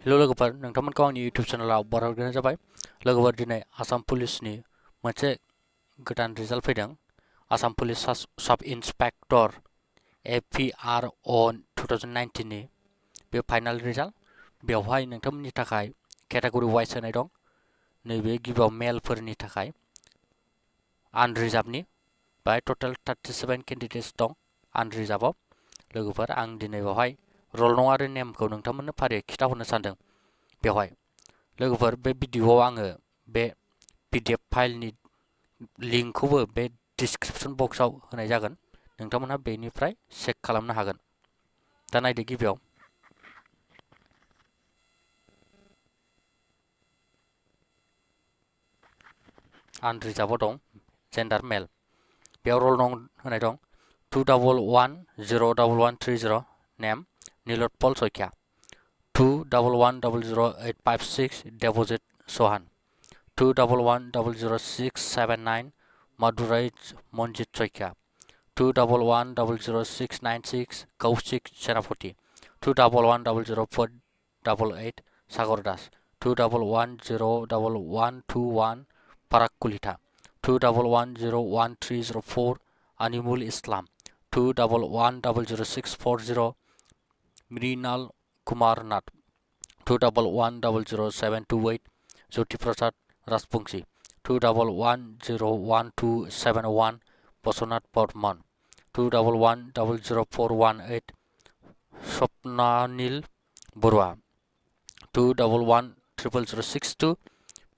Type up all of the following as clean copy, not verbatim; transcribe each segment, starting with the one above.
Hello लोगोफोर नोंथांमोनखौ आंनि YouTube चेनेलाव बरायहरग्रोनाय जाबाय। लोगोफोर दिनै आसाम पुलिसनि मोनसे गोदान रिजाल्ट फैदों। आसाम पुलिस साब इन्सपेक्टर APRO 2019 नि बे फाइनाल रिजाल्ट। बेवहाय नोंथांमोननि थाखाय केटेगरि वाइज होनाय दं। नैबे गिबियाव मेलफोरनि थाखाय आनरिजार्भनि बाय टटेल 37 केन्डिडेट्स दं आनरिजार्भआव। लोगोफोर आं दिनै बेवहाय रल नं आरो नेमखौ नोंथांमोननो फारियै खिथाहरनो सानदों। बेवहाय लोगोफोर बे भिडिअआव आङो बे PDF फाइलनि लिंकखौबो बे डिसक्रिपसन बक्सआव होनाय जागोन। नोंथांमोनहा बेनिफ्राय चेक खालामनो हागोन। दा नायदो गिबियाव आनरिजार्भआव दं जेन्डार मेल। बेयाव रल नं होनाय दं 211011130 नेम नीलोत्पल सयखिया 211000856 देबजित चौहान 211000679 मधुराय मनजित सयखिया 211000696 कौशिक सेनापति 211000488 सागर दास 2110121 पराग कुलिथा 211013004 अनिमुल इस्लाम 211000640 मृणाल कुमार नाथ 211000728 ज्योति प्रसाद राजबंशी 211012701 बसुनाथ बर्मन 211000418 स्वप्नानिल बरुवा 2110062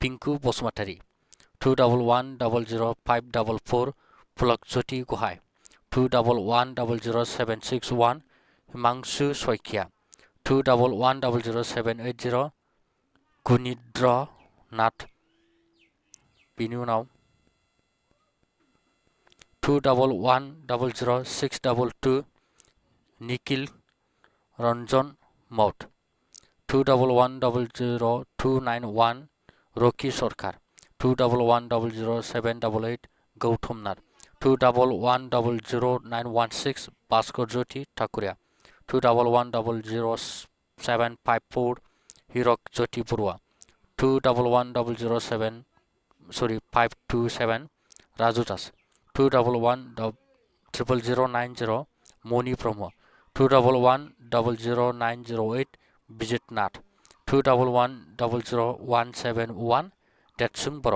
पिंकु बसुमतारी 211000544 पुलकज्योति गुहाय 211000761 हिमांशु सयखिया 211000780 गुनिद्र नाथ। बिनि उनाव 211000622 निखिल रंजन मौत 211000291 रॉकी सरकार 211000788 गौतम नाथ 211000916 भास्कर ज्योति ठाकुरिया 211000754 हिरक ज्योति बरुवा 2110057 राजु दास 2110090 मणि ब्रह्म 211000908 बिजित नाथ 211000171 देतसुं बर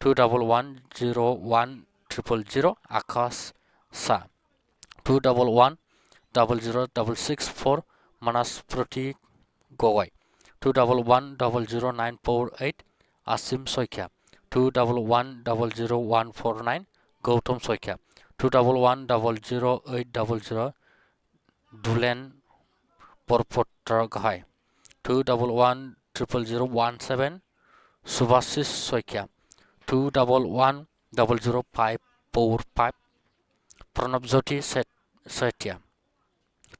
2110100 आकाश सा 2110064 मानस प्रति गगৈ 211000948 आसिम सयखिया 211000149 गौतम सयखिया 211000800 दुलेन बरपत्र गाहाय 2110017 सुभाशिष सयखिया 211000545 प्रणब ज्योति सेठिया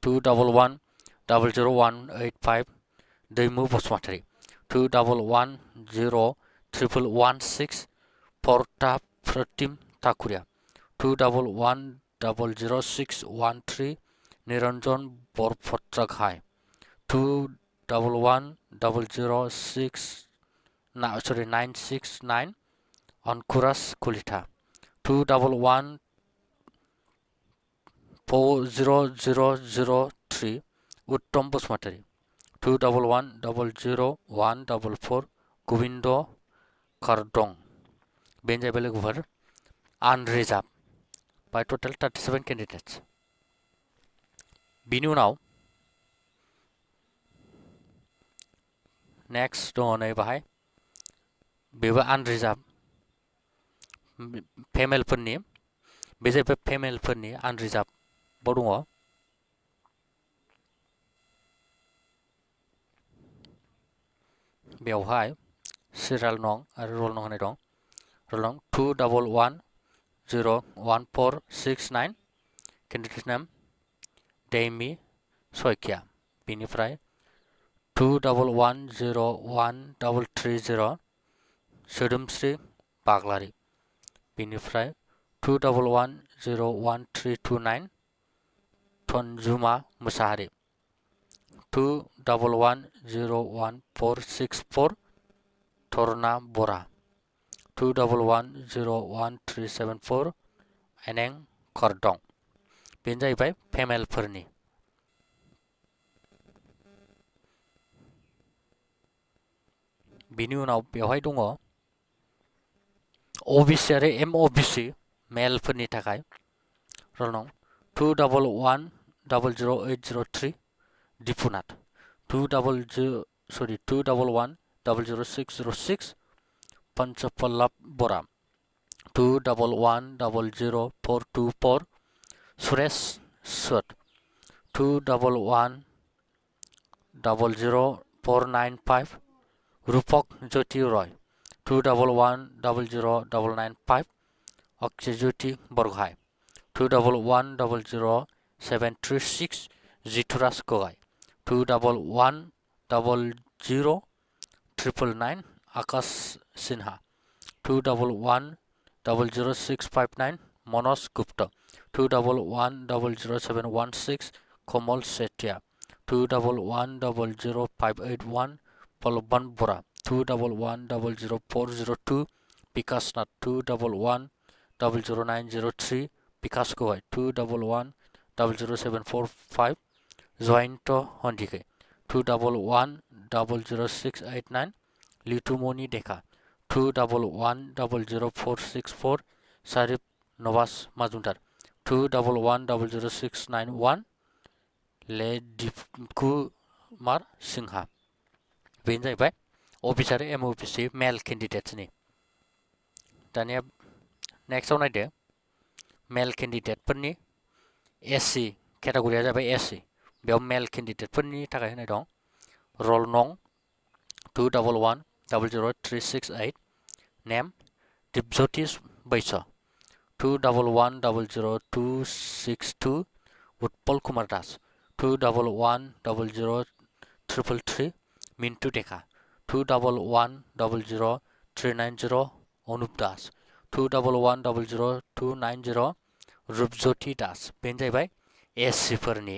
211000185 दैमु बसुमतारी 2110016 पर्ता प्रतिम ठाकुरिया 211000613 निरंजन बरपत्र गाहाय 2110069 अंकुरास कुलिथा 2110003 उत्तम बसुमतारी 211000144 गोविंद कारदं। बेनो जाहैबाय लोगोफोर आनरिजार्भ बाय टटेल 37 केन्डिडेट्स। बिनि उनाव नेक्स्ट दङ नै बाहाय बेबो आनरिजार्भ फेमेलफोरनि बे जाहैबाय फेमेलफोरनि आनरिजार्भआव दङ। बेवहाय सिरियाल नं आरो रल नं होनाय दं। रल नं 2110146 कैंडिडेट नेम डेमी सयखिया। बेनिफ्राय 2110130 सोदोमस्रि बाग्लारी। बेनिफ्राय 211013029 तन्जुमा Mushahary 2110164 Torna Bora 211011374 Eneng Kordong बेनो जाहैबाय फेमेलफोरनि बिनि उनाव बेवहाय दङ ओबीसी आरो एमओबीसी मेलफोरनि थाखाय रोल नं 211000803 दिपुनाथ 211000606 पंचपल्लव बरा 211000424 सुरेश सुद 211000495 रूपक ज्योति रॉय 2110095 अक्षय ज्योति बरगहाय 211000736 जितुराज गगाय 2110099 आकाश सिन्हा 211000659 मनोज गुप्ता 211000716 कमल सेठिया 211000581 पल्लवन बोरा 211000402 विकास नाथ 211000903 विकास गवाई 211000745 जयंत हंडिके 211000689 लिटुमणि देखा 211000464 सारिफ नवाज माजुमदार 211000691 लेदीपकुमार सिंहा बेनो जाहैबाय ओबीसी आरो एमओबीसी मेल केन्डिडेट्सनि दानिया नेक्स्टआव नायदो मेल केन्डिडेटफोरनि एससी केटेगरिया जाबाय एससी बेयाव मेल केन्डिडेटफोरनि थाखाय होनाय दं रोल नं 211000368 नेम दिपज्योति बैस 211000262 उत्पल कुमार दास 2110033 मिंटू देखा 211000390 अनुप दास 211000290 रूपज्योति दास बेनो जाहैबाय एससी फोरनि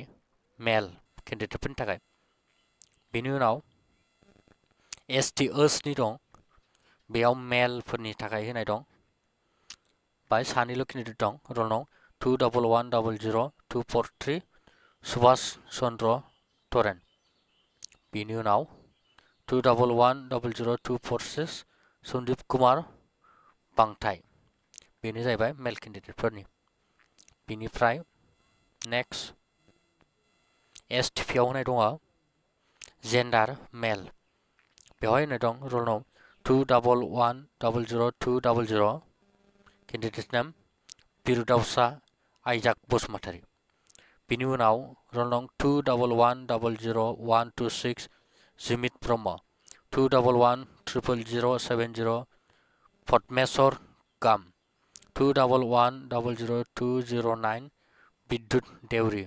मेल केन्डिडेटफोरनि थाखाय बेनि उनाव एसटी ओसनि दं बेयाव मेलफोरनि थाखाय होनाय दं बाय सानैल' केन्डिडेट दं रोल नं 211000243 सुभाष चन्द्र तरेन बेनि उनाव 211000246 सन्दीप कुमार बांथाय बेनो जाहैबाय मेल केन्डिडेटफोरनि बेनिफ्राय नेक्स्ट एसटीपी आव होनाय दङ जेन्डार मेल बेवहाय होनाय दं रोल नं 211000200 कैंडिडेट नेम बिरुदावसा आइजाक बसुमतारी बिनि उनाव रोल नं 211000126 जिमित ब्रह्म 2110070 पद्मेश्वर गाम 211000209 विद्युत देउरी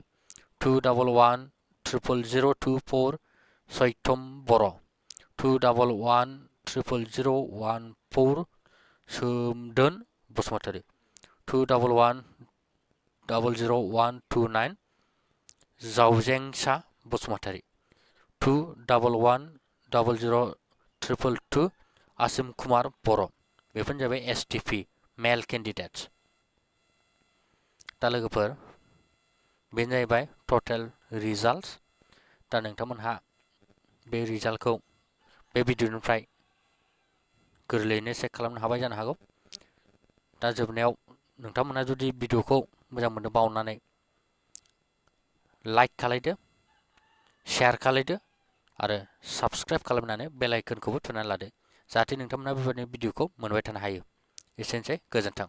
2110024 सैथम बर 2110014 सोमदोन बसुमतारी 211000129 जावजेंसा बसुमतारी 2110022 आसिम कुमार बर बेफोरनो जाबाय एसटीपी मेल कैंडिडेट्स दा लोगोफोर बेनो जाहैबाय टोटल रिजाल्ट्स दा नोंथांमोनहा बे रिजाल्टखौ बे भिडिअनिफ्राय गोरलैयैनो चेक खालामनो हाबाय जानो हागौ दा जोबनायाव नोंथांमोनहा जुदि भिडिअखौ मोजां मोनोबा अननानै लाइक खालायदो शेयार खालायदो आरो साबस्क्राइब खालामनानै बेल आइकनखौबो थुनानै लादो जाहाथे नोंथांमोनहा बेबायदिनो भिडिअखौ मोनबाय थानो हायो एसेनोसै गोजोन्थों